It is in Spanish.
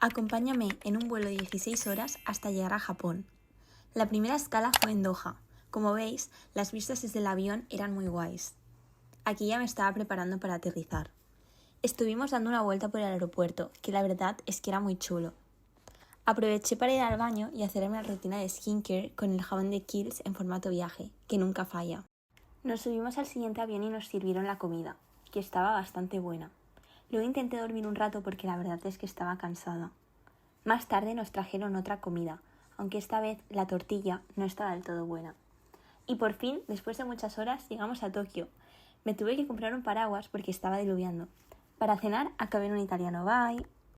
Acompáñame en un vuelo de 16 horas hasta llegar a Japón. La primera escala fue en Doha. Como veis, las vistas desde el avión eran muy guays. Aquí ya me estaba preparando para aterrizar. Estuvimos dando una vuelta por el aeropuerto, que la verdad es que era muy chulo. Aproveché para ir al baño y hacerme la rutina de skincare con el jabón de Kiehl's en formato viaje, que nunca falla. Nos subimos al siguiente avión y nos sirvieron la comida, que estaba bastante buena. Luego intenté dormir un rato porque la verdad es que estaba cansada. Más tarde nos trajeron otra comida, aunque esta vez la tortilla no estaba del todo buena. Y por fin, después de muchas horas, llegamos a Tokio. Me tuve que comprar un paraguas porque estaba diluviando. Para cenar acabé en un italiano. Bye.